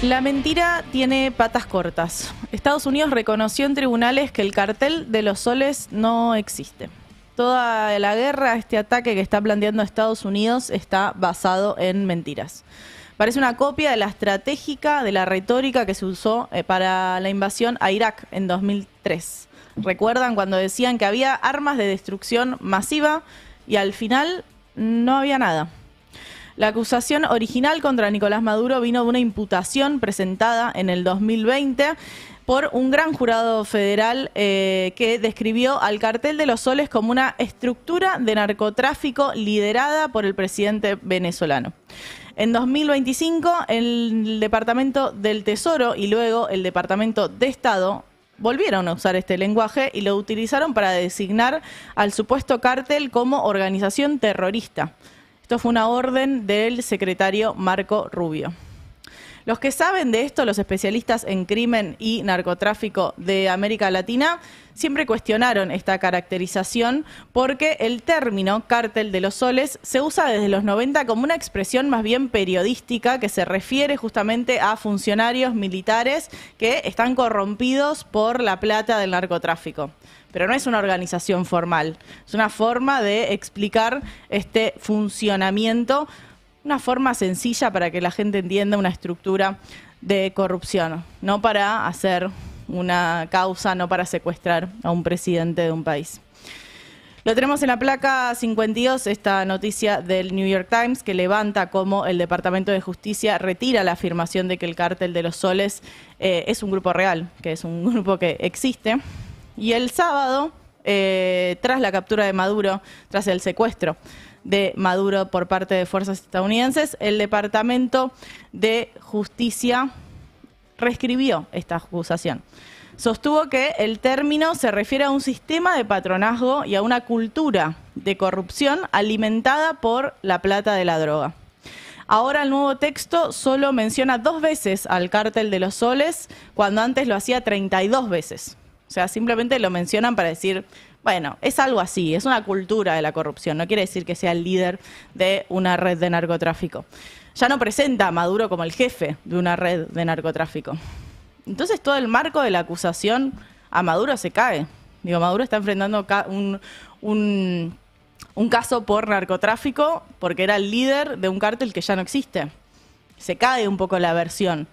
La mentira tiene patas cortas. Estados Unidos reconoció en tribunales que el cartel de los soles no existe. Toda la guerra, este ataque que está planteando Estados Unidos está basado en mentiras. Parece una copia de la estratégica, de la retórica que se usó para la invasión a Irak en 2003. ¿Recuerdan cuando decían que había armas de destrucción masiva y al final no había nada? La acusación original contra Nicolás Maduro vino de una imputación presentada en el 2020 por un gran jurado federal que describió al cartel de los soles como una estructura de narcotráfico liderada por el presidente venezolano. En 2025, el Departamento del Tesoro y luego el Departamento de Estado volvieron a usar este lenguaje y lo utilizaron para designar al supuesto cártel como organización terrorista. Esto fue una orden del secretario Marco Rubio. Los que saben de esto, los especialistas en crimen y narcotráfico de América Latina, siempre cuestionaron esta caracterización porque el término cártel de los soles se usa desde los 90 como una expresión más bien periodística que se refiere justamente a funcionarios militares que están corrompidos por la plata del narcotráfico. Pero no es una organización formal, es una forma de explicar este funcionamiento, una forma sencilla para que la gente entienda una estructura de corrupción, no para hacer una causa, no para secuestrar a un presidente de un país. Lo tenemos en la placa 52, esta noticia del New York Times que levanta cómo el Departamento de Justicia retira la afirmación de que el cártel de los soles es un grupo real, que es un grupo que existe. Y el sábado, tras la captura de Maduro, tras el secuestro de Maduro por parte de fuerzas estadounidenses, el Departamento de Justicia reescribió esta acusación. Sostuvo que el término se refiere a un sistema de patronazgo y a una cultura de corrupción alimentada por la plata de la droga. Ahora el nuevo texto solo menciona 2 veces al cártel de los soles, cuando antes lo hacía 32 veces. O sea, simplemente lo mencionan para decir, bueno, es algo así, es una cultura de la corrupción, no quiere decir que sea el líder de una red de narcotráfico. Ya no presenta a Maduro como el jefe de una red de narcotráfico. Entonces todo el marco de la acusación a Maduro se cae. Digo, Maduro está enfrentando un caso por narcotráfico porque era el líder de un cártel que ya no existe. Se cae un poco la versión.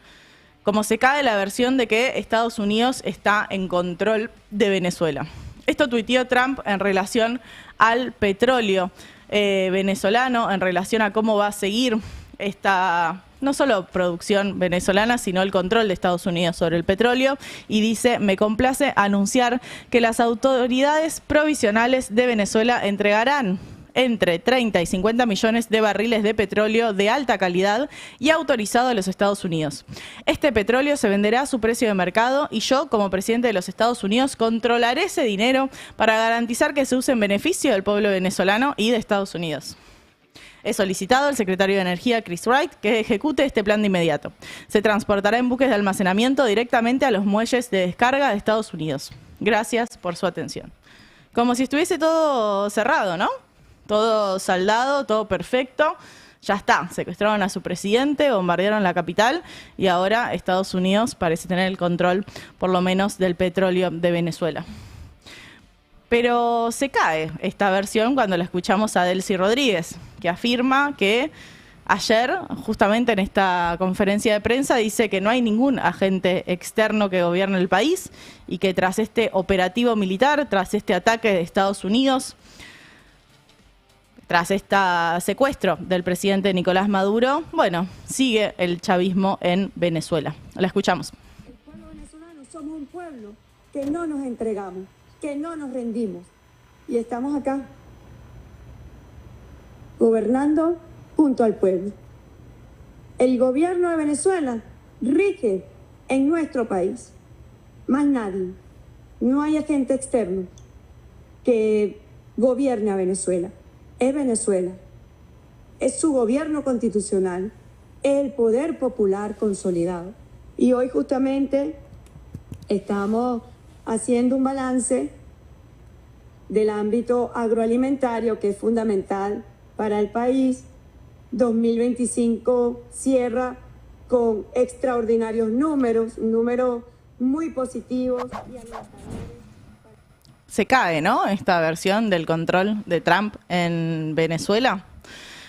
Como se cae la versión de que Estados Unidos está en control de Venezuela. Esto tuiteó Trump en relación al petróleo venezolano, en relación a cómo va a seguir esta, no solo producción venezolana, sino el control de Estados Unidos sobre el petróleo. Y dice, me complace anunciar que las autoridades provisionales de Venezuela entregarán entre 30 y 50 millones de barriles de petróleo de alta calidad y autorizado a los Estados Unidos. Este petróleo se venderá a su precio de mercado y yo, como presidente de los Estados Unidos, controlaré ese dinero para garantizar que se use en beneficio del pueblo venezolano y de Estados Unidos. He solicitado al secretario de Energía, Chris Wright, que ejecute este plan de inmediato. Se transportará en buques de almacenamiento directamente a los muelles de descarga de Estados Unidos. Gracias por su atención. Como si estuviese todo cerrado, ¿no? Todo saldado, todo perfecto. Ya está, secuestraron a su presidente, bombardearon la capital y ahora Estados Unidos parece tener el control, por lo menos, del petróleo de Venezuela. Pero se cae esta versión cuando la escuchamos a Delcy Rodríguez, que afirma que ayer, justamente en esta conferencia de prensa, dice que no hay ningún agente externo que gobierne el país y que tras este operativo militar, tras este ataque de Estados Unidos, tras este secuestro del presidente Nicolás Maduro, bueno, sigue el chavismo en Venezuela. La escuchamos. El pueblo venezolano somos un pueblo que no nos entregamos, que no nos rendimos. Y estamos acá, gobernando junto al pueblo. El gobierno de Venezuela rige en nuestro país. Más nadie. No hay agente externo que gobierne a Venezuela. Es Venezuela, es su gobierno constitucional, es el poder popular consolidado. Y hoy justamente estamos haciendo un balance del ámbito agroalimentario que es fundamental para el país. 2025 cierra con extraordinarios números muy positivos y alentadores. Se cae, ¿no?, esta versión del control de Trump en Venezuela.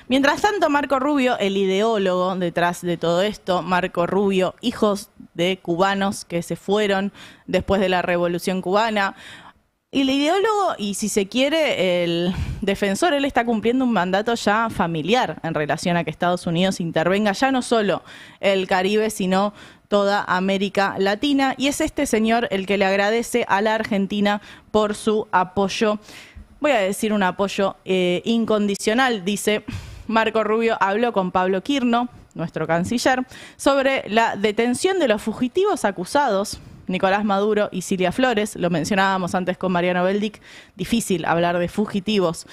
Mientras tanto, Marco Rubio, el ideólogo detrás de todo esto, Marco Rubio, hijos de cubanos que se fueron después de la Revolución Cubana, el ideólogo y, si se quiere, el defensor, él está cumpliendo un mandato ya familiar en relación a que Estados Unidos intervenga ya no solo el Caribe, sino toda América Latina. Y es este señor el que le agradece a la Argentina por su apoyo, voy a decir un apoyo incondicional. Dice, Marco Rubio habló con Pablo Quirno, nuestro canciller, sobre la detención de los fugitivos acusados, Nicolás Maduro y Cilia Flores. Lo mencionábamos antes con Mariano Beldic, difícil hablar de fugitivos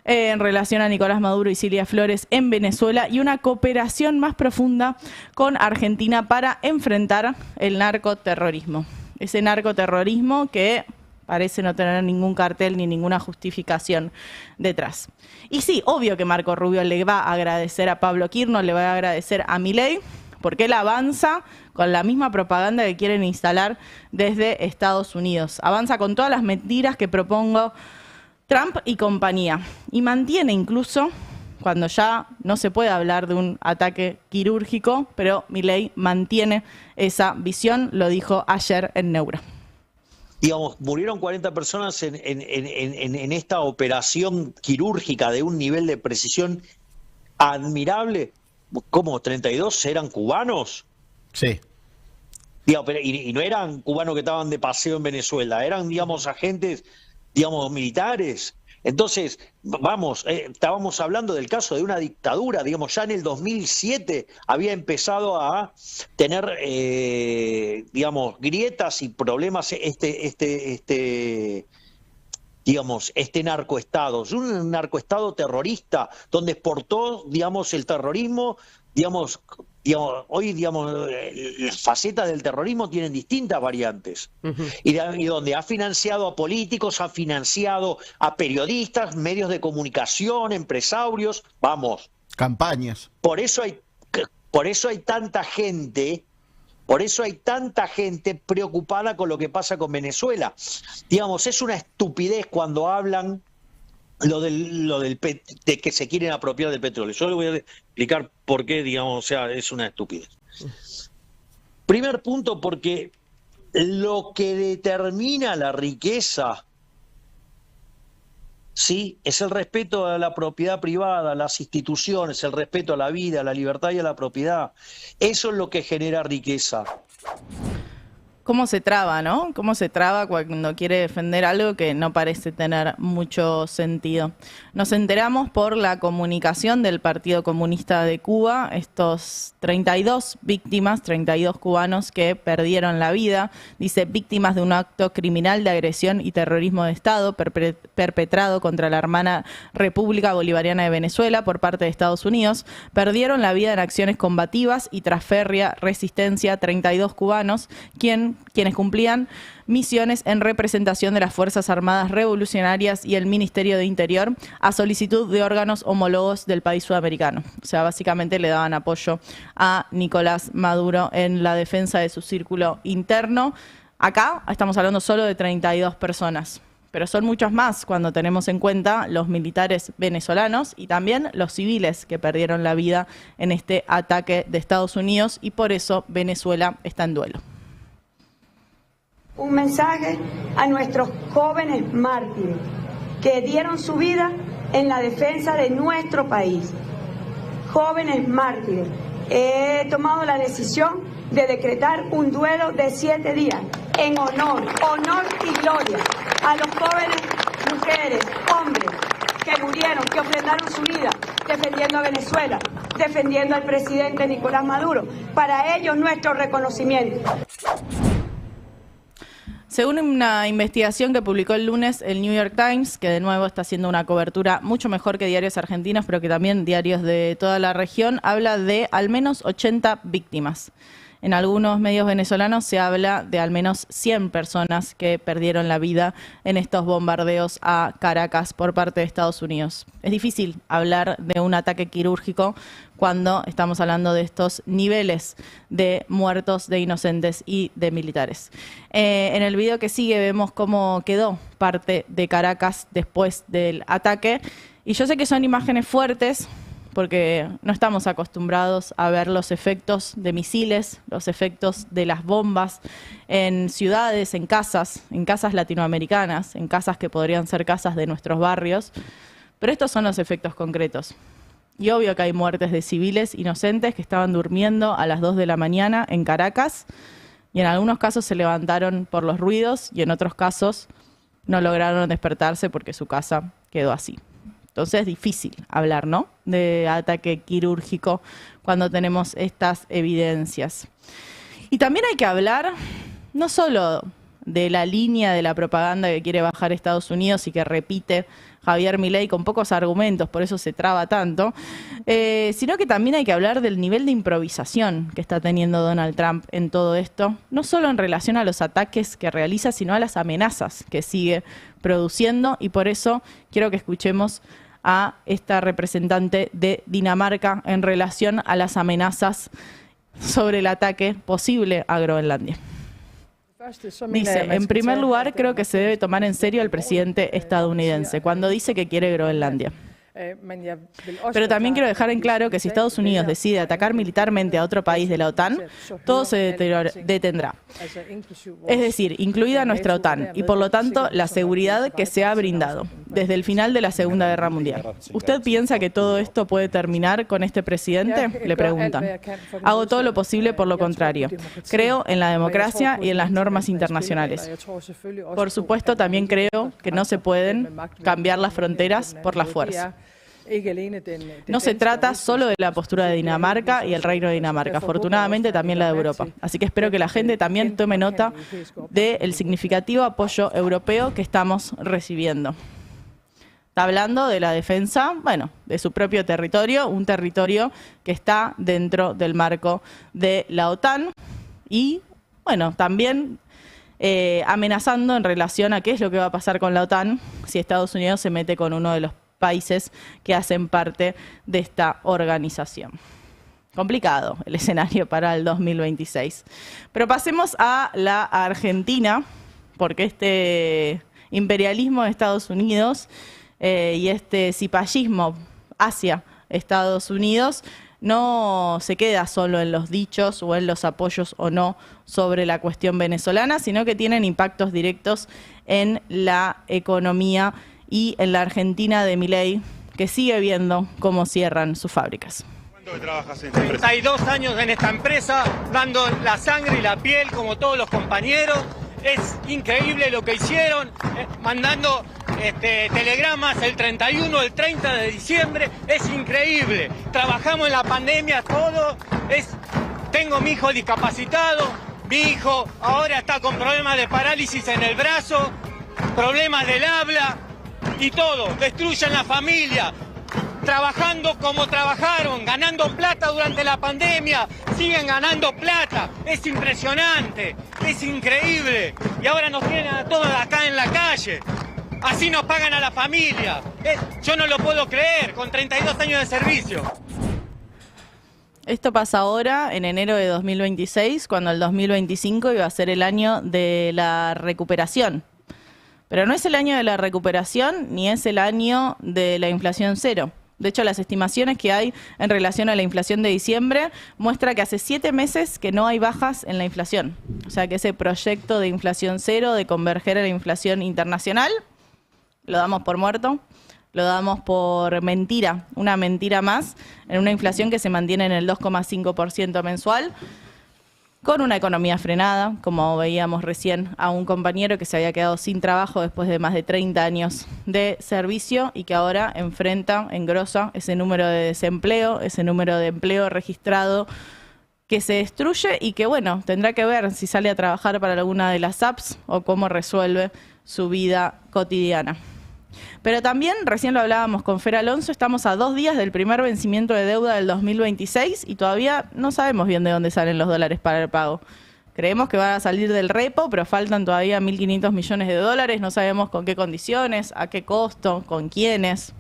en relación a Nicolás Maduro y Cilia Flores en Venezuela, y una cooperación más profunda con Argentina para enfrentar el narcoterrorismo. Ese narcoterrorismo que parece no tener ningún cartel ni ninguna justificación detrás. Y sí, obvio que Marco Rubio le va a agradecer a Pablo Quirno, le va a agradecer a Milei, porque él avanza con la misma propaganda que quieren instalar desde Estados Unidos. Avanza con todas las mentiras que propongo Trump y compañía. Y mantiene incluso, cuando ya no se puede hablar de un ataque quirúrgico, pero Milei mantiene esa visión, lo dijo ayer en Neura. Digamos, murieron 40 personas en esta operación quirúrgica de un nivel de precisión admirable. ¿Cómo? ¿32 eran cubanos? Sí. Digamos, y no eran cubanos que estaban de paseo en Venezuela, eran, digamos, agentes, digamos, militares. Entonces, vamos, estábamos hablando del caso de una dictadura, digamos, ya en el 2007 había empezado a tener, digamos, grietas y problemas digamos, este narcoestado. Es un narcoestado terrorista donde exportó, digamos, el terrorismo, digamos, hoy, digamos, las facetas del terrorismo tienen distintas variantes. Y donde ha financiado a políticos, ha financiado a periodistas, medios de comunicación, empresarios, vamos. Campañas. Por eso hay tanta gente. Por eso hay tanta gente preocupada con lo que pasa con Venezuela. Digamos, es una estupidez cuando hablan de que se quieren apropiar del petróleo. Yo le voy a explicar por qué, digamos, o sea, es una estupidez. Primer punto, porque lo que determina la riqueza, sí, es el respeto a la propiedad privada, a las instituciones, el respeto a la vida, a la libertad y a la propiedad. Eso es lo que genera riqueza. ¿Cómo se traba, no? ¿Cómo se traba cuando quiere defender algo que no parece tener mucho sentido? Nos enteramos por la comunicación del Partido Comunista de Cuba, estos 32 víctimas, 32 cubanos que perdieron la vida, dice, víctimas de un acto criminal de agresión y terrorismo de Estado perpetrado contra la hermana República Bolivariana de Venezuela por parte de Estados Unidos, perdieron la vida en acciones combativas y tras férrea resistencia 32 cubanos, quienes cumplían misiones en representación de las Fuerzas Armadas Revolucionarias y el Ministerio de Interior a solicitud de órganos homólogos del país sudamericano. O sea, básicamente le daban apoyo a Nicolás Maduro en la defensa de su círculo interno. Acá estamos hablando solo de 32 personas, pero son muchos más cuando tenemos en cuenta los militares venezolanos y también los civiles que perdieron la vida en este ataque de Estados Unidos, y por eso Venezuela está en duelo. Un mensaje a nuestros jóvenes mártires que dieron su vida en la defensa de nuestro país. Jóvenes mártires, he tomado la decisión de decretar un duelo de 7 días en honor y gloria a los jóvenes, mujeres, hombres que murieron, que ofrendaron su vida defendiendo a Venezuela, defendiendo al presidente Nicolás Maduro. Para ellos nuestro reconocimiento. Según una investigación que publicó el lunes el New York Times, que de nuevo está haciendo una cobertura mucho mejor que diarios argentinos, pero que también diarios de toda la región, habla de al menos 80 víctimas. En algunos medios venezolanos se habla de al menos 100 personas que perdieron la vida en estos bombardeos a Caracas por parte de Estados Unidos. Es difícil hablar de un ataque quirúrgico cuando estamos hablando de estos niveles de muertos, de inocentes y de militares. En el video que sigue vemos cómo quedó parte de Caracas después del ataque. Y yo sé que son imágenes fuertes, porque no estamos acostumbrados a ver los efectos de misiles, los efectos de las bombas en ciudades, en casas latinoamericanas, en casas que podrían ser casas de nuestros barrios, pero estos son los efectos concretos. Y obvio que hay muertes de civiles inocentes que estaban durmiendo a las 2 de la mañana en Caracas, y en algunos casos se levantaron por los ruidos y en otros casos no lograron despertarse porque su casa quedó así. Entonces es difícil hablar, ¿no?, de ataque quirúrgico cuando tenemos estas evidencias. Y también hay que hablar no solo de la línea de la propaganda que quiere bajar Estados Unidos y que repite Javier Milei con pocos argumentos, por eso se traba tanto, sino que también hay que hablar del nivel de improvisación que está teniendo Donald Trump en todo esto, no solo en relación a los ataques que realiza, sino a las amenazas que sigue produciendo, y por eso quiero que escuchemos a esta representante de Dinamarca en relación a las amenazas sobre el ataque posible a Groenlandia. Dice, en primer lugar, creo que se debe tomar en serio al presidente estadounidense cuando dice que quiere Groenlandia. Pero también quiero dejar en claro que si Estados Unidos decide atacar militarmente a otro país de la OTAN, todo se detendrá. Es decir, incluida nuestra OTAN, y por lo tanto la seguridad que se ha brindado desde el final de la Segunda Guerra Mundial. ¿Usted piensa que todo esto puede terminar con este presidente?, le preguntan. Hago todo lo posible por lo contrario. Creo en la democracia y en las normas internacionales. Por supuesto, también creo que no se pueden cambiar las fronteras por la fuerza. No se trata solo de la postura de Dinamarca y el Reino de Dinamarca, afortunadamente también la de Europa. Así que espero que la gente también tome nota del significativo apoyo europeo que estamos recibiendo. Está hablando de la defensa, bueno, de su propio territorio, un territorio que está dentro del marco de la OTAN y, bueno, también amenazando en relación a qué es lo que va a pasar con la OTAN si Estados Unidos se mete con uno de los países que hacen parte de esta organización. Complicado el escenario para el 2026. Pero pasemos a la Argentina, porque este imperialismo de Estados Unidos y este cipallismo hacia Estados Unidos no se queda solo en los dichos o en los apoyos o no sobre la cuestión venezolana, sino que tienen impactos directos en la economía y en la Argentina de Milei, que sigue viendo cómo cierran sus fábricas. ¿Cuánto trabajas en esta empresa? 32 años en esta empresa, dando la sangre y la piel como todos los compañeros. Es increíble lo que hicieron, mandando telegramas el 31, el 30 de diciembre. Es increíble. Trabajamos en la pandemia, todo. Tengo mi hijo discapacitado, mi hijo ahora está con problemas de parálisis en el brazo, problemas del habla. Y todo, destruyen la familia, trabajando como trabajaron, ganando plata durante la pandemia, siguen ganando plata, es impresionante, es increíble. Y ahora nos tienen a todos acá en la calle, así nos pagan a la familia. Yo no lo puedo creer, con 32 años de servicio. Esto pasa ahora, en enero de 2026, cuando el 2025 iba a ser el año de la recuperación. Pero no es el año de la recuperación ni es el año de la inflación cero. De hecho, las estimaciones que hay en relación a la inflación de diciembre muestra que hace 7 meses que no hay bajas en la inflación. O sea que ese proyecto de inflación cero, de converger a la inflación internacional, lo damos por muerto, lo damos por mentira, una mentira más, en una inflación que se mantiene en el 2,5% mensual, con una economía frenada, como veíamos recién a un compañero que se había quedado sin trabajo después de más de 30 años de servicio y que ahora enfrenta, engrosa ese número de desempleo, ese número de empleo registrado que se destruye y que, bueno, tendrá que ver si sale a trabajar para alguna de las apps o cómo resuelve su vida cotidiana. Pero también, recién lo hablábamos con Fer Alonso, estamos a 2 días del primer vencimiento de deuda del 2026 y todavía no sabemos bien de dónde salen los dólares para el pago. Creemos que van a salir del repo, pero faltan todavía 1.500 millones de dólares, no sabemos con qué condiciones, a qué costo, con quiénes.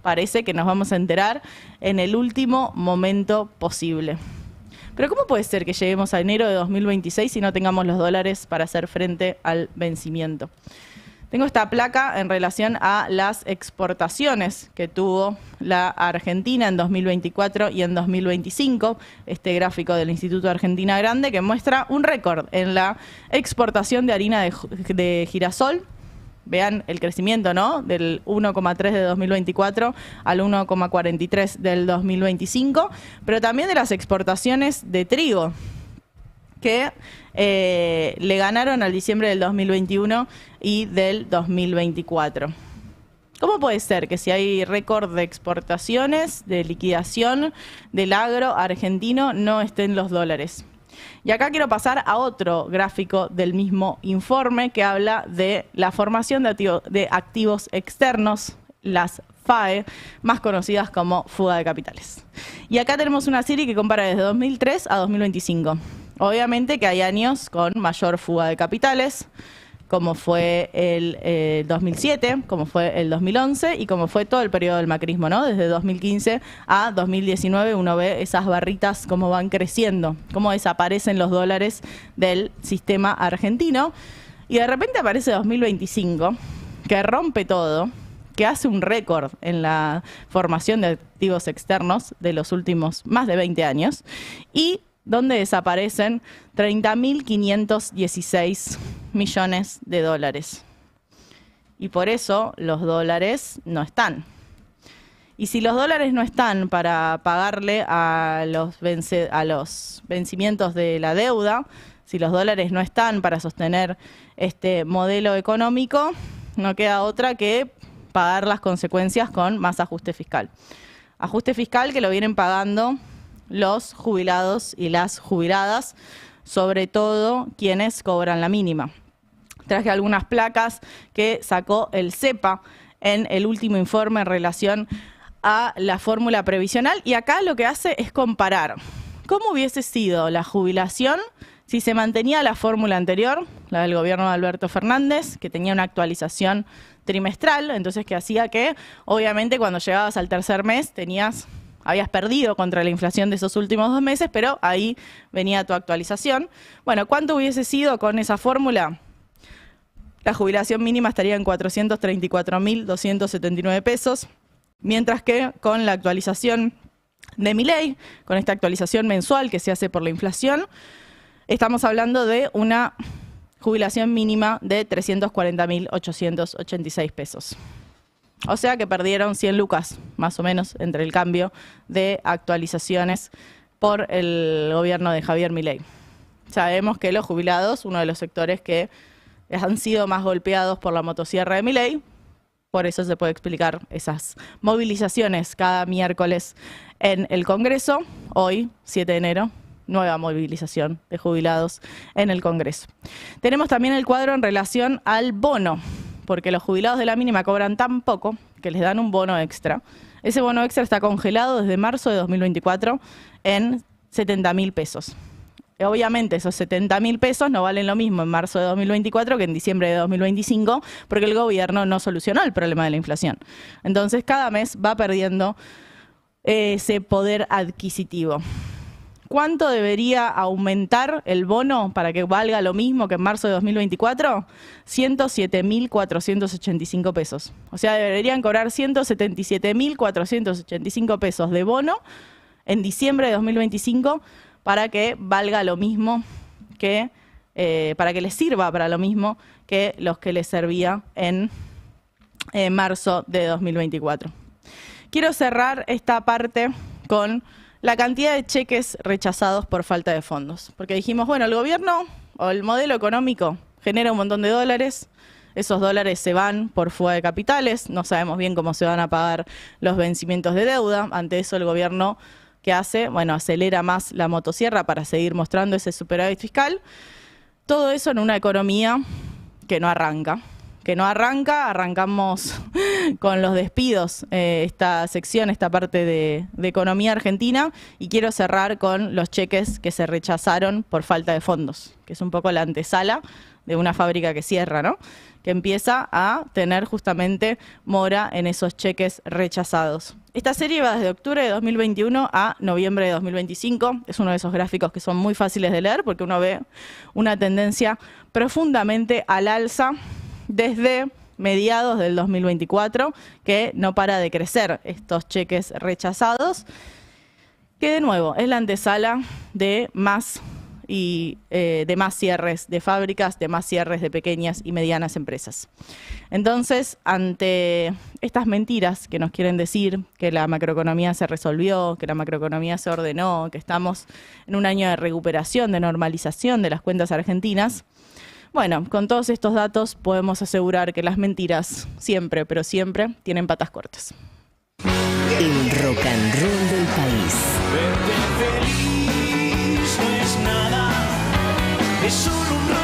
Parece que nos vamos a enterar en el último momento posible. Pero ¿cómo puede ser que lleguemos a enero de 2026 si no tengamos los dólares para hacer frente al vencimiento? Tengo esta placa en relación a las exportaciones que tuvo la Argentina en 2024 y en 2025. Este gráfico del Instituto Argentina Grande que muestra un récord en la exportación de harina de girasol. Vean el crecimiento, ¿no? Del 1,3 de 2024 al 1,43 del 2025, pero también de las exportaciones de trigo, que le ganaron al diciembre del 2021 y del 2024. ¿Cómo puede ser que si hay récord de exportaciones, de liquidación del agro argentino, no estén los dólares? Y acá quiero pasar a otro gráfico del mismo informe que habla de la formación de activos externos, las FAE, más conocidas como fuga de capitales. Y acá tenemos una serie que compara desde 2003 a 2025. Obviamente que hay años con mayor fuga de capitales, como fue el 2007, como fue el 2011 y como fue todo el periodo del macrismo, ¿no? Desde 2015 a 2019 uno ve esas barritas cómo van creciendo, cómo desaparecen los dólares del sistema argentino. Y de repente aparece 2025, que rompe todo, que hace un récord en la formación de activos externos de los últimos más de 20 años y donde desaparecen 30.516 millones de dólares. Y por eso los dólares no están. Y si los dólares no están para pagarle a los vencimientos de la deuda, si los dólares no están para sostener este modelo económico, no queda otra que pagar las consecuencias con más ajuste fiscal. Ajuste fiscal que lo vienen pagando los jubilados y las jubiladas, sobre todo quienes cobran la mínima. Traje algunas placas que sacó el CEPA en el último informe en relación a la fórmula previsional y acá lo que hace es comparar cómo hubiese sido la jubilación si se mantenía la fórmula anterior, la del gobierno de Alberto Fernández, que tenía una actualización trimestral, entonces que hacía que obviamente cuando llegabas al tercer mes habías perdido contra la inflación de esos últimos 2 meses, pero ahí venía tu actualización. Bueno, ¿cuánto hubiese sido con esa fórmula? La jubilación mínima estaría en 434.279 pesos, mientras que con la actualización de Milei, con esta actualización mensual que se hace por la inflación, estamos hablando de una jubilación mínima de 340.886 pesos. O sea que perdieron 100 lucas, más o menos, entre el cambio de actualizaciones por el gobierno de Javier Milei. Sabemos que los jubilados, uno de los sectores que han sido más golpeados por la motosierra de Milei, por eso se puede explicar esas movilizaciones cada miércoles en el Congreso. Hoy, 7 de enero, nueva movilización de jubilados en el Congreso. Tenemos también el cuadro en relación al bono, porque los jubilados de la mínima cobran tan poco que les dan un bono extra. Ese bono extra está congelado desde marzo de 2024 en 70.000 pesos. Obviamente esos 70.000 pesos no valen lo mismo en marzo de 2024 que en diciembre de 2025, porque el gobierno no solucionó el problema de la inflación. Entonces cada mes va perdiendo ese poder adquisitivo. ¿Cuánto debería aumentar el bono para que valga lo mismo que en marzo de 2024? 107.485 pesos. O sea, deberían cobrar 177.485 pesos de bono en diciembre de 2025 para que valga lo mismo que, para que les sirva para lo mismo que los que les servía en marzo de 2024. Quiero cerrar esta parte con la cantidad de cheques rechazados por falta de fondos. Porque dijimos, bueno, el gobierno o el modelo económico genera un montón de dólares, esos dólares se van por fuga de capitales, no sabemos bien cómo se van a pagar los vencimientos de deuda. Ante eso el gobierno, ¿qué hace? Bueno, acelera más la motosierra para seguir mostrando ese superávit fiscal. Todo eso en una economía que no arranca, que no arranca. Arrancamos con los despidos, esta sección, esta parte de economía argentina, y quiero cerrar con los cheques que se rechazaron por falta de fondos, que es un poco la antesala de una fábrica que cierra, ¿no? Que empieza a tener justamente mora en esos cheques rechazados. Esta serie va desde octubre de 2021 a noviembre de 2025. Es uno de esos gráficos que son muy fáciles de leer porque uno ve una tendencia profundamente al alza desde mediados del 2024, que no para de crecer estos cheques rechazados, que de nuevo es la antesala de más cierres de fábricas, de más cierres de pequeñas y medianas empresas. Entonces, ante estas mentiras que nos quieren decir que la macroeconomía se resolvió, que la macroeconomía se ordenó, que estamos en un año de recuperación, de normalización de las cuentas argentinas, bueno, con todos estos datos podemos asegurar que las mentiras siempre, pero siempre, tienen patas cortas. El rock and roll del país. Verte feliz no es nada, es solo un